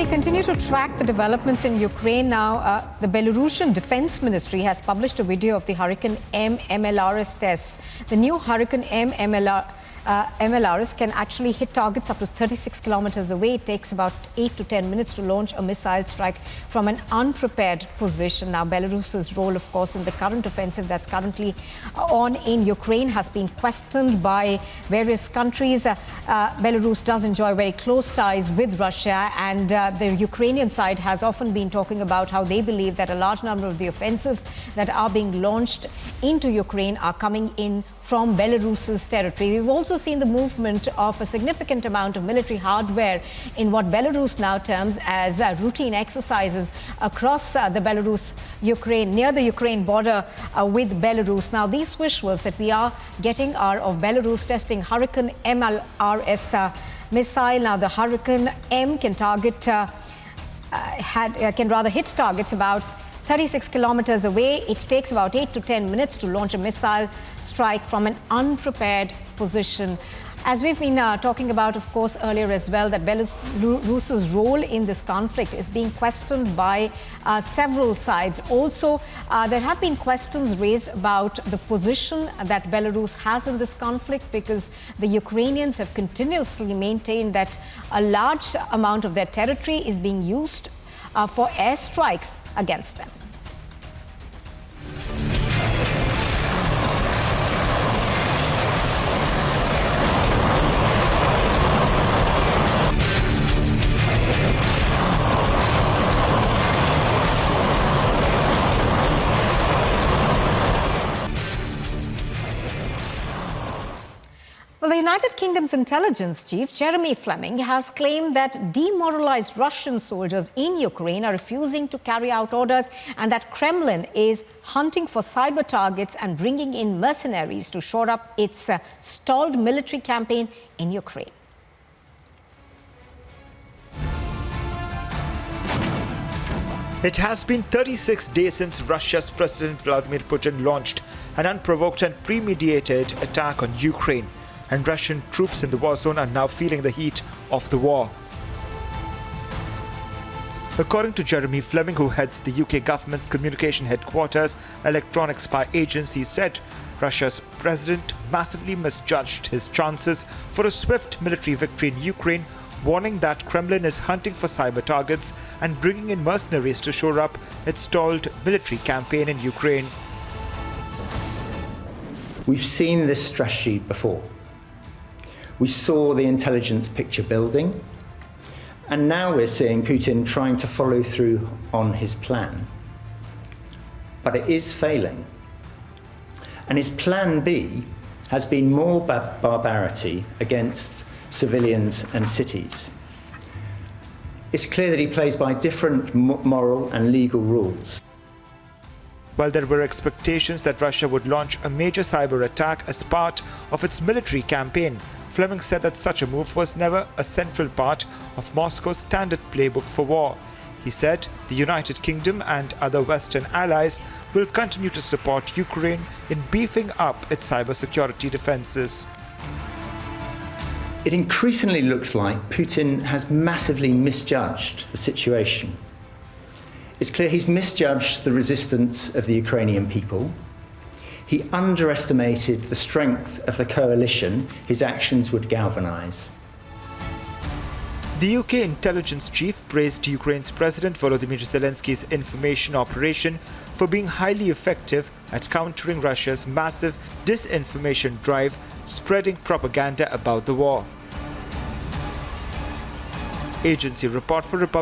we continue to track the developments in Ukraine now. The Belarusian Defense Ministry has published a video of the Hurricane M MLRS tests. The new Hurricane M MLRS can actually hit targets up to 36 kilometers away. It takes about 8 to 10 minutes to launch a missile strike from an unprepared position. Now, Belarus's role, of course, in the current offensive that's currently on in Ukraine has been questioned by various countries. Belarus does enjoy very close ties with Russia, and the Ukrainian side has often been talking about how they believe that a large number of the offensives that are being launched into Ukraine are coming in from Belarus's territory. We've also seen the movement of a significant amount of military hardware in what Belarus now terms as routine exercises across the Belarus-Ukraine, near the Ukraine border with Belarus. Now, these visuals that we are getting are of Belarus testing Hurricane MLRS missile. Now, the Hurricane M can target, hit targets about 36 kilometers away. It takes about 8 to 10 minutes to launch a missile strike from an unprepared position. As we've been talking about, of course, earlier as well, that Belarus's role in this conflict is being questioned by several sides. Also, there have been questions raised about the position that Belarus has in this conflict, because the Ukrainians have continuously maintained that a large amount of their territory is being used for airstrikes against them. Well, the United Kingdom's intelligence chief, Jeremy Fleming, has claimed that demoralized Russian soldiers in Ukraine are refusing to carry out orders, and that Kremlin is hunting for cyber targets and bringing in mercenaries to shore up its stalled military campaign in Ukraine. It has been 36 days since Russia's President Vladimir Putin launched an unprovoked and premeditated attack on Ukraine, and Russian troops in the war zone are now feeling the heat of the war. According to Jeremy Fleming, who heads the UK government's communication headquarters electronic spy agency, said Russia's president massively misjudged his chances for a swift military victory in Ukraine, warning that Kremlin is hunting for cyber targets and bringing in mercenaries to shore up its stalled military campaign in Ukraine. We've seen this strategy before. We saw the intelligence picture building, and now we're seeing Putin trying to follow through on his plan. But it is failing. And his plan B has been more barbarity against civilians and cities. It's clear that he plays by different moral and legal rules. While there were expectations that Russia would launch a major cyber attack as part of its military campaign, Fleming said that such a move was never a central part of Moscow's standard playbook for war. He said the United Kingdom and other Western allies will continue to support Ukraine in beefing up its cybersecurity defenses. It increasingly looks like Putin has massively misjudged the situation. It's clear he's misjudged the resistance of the Ukrainian people. He underestimated the strength of the coalition his actions would galvanize. The UK intelligence chief praised Ukraine's President Volodymyr Zelensky's information operation for being highly effective at countering Russia's massive disinformation drive, spreading propaganda about the war. Agency report for Republic.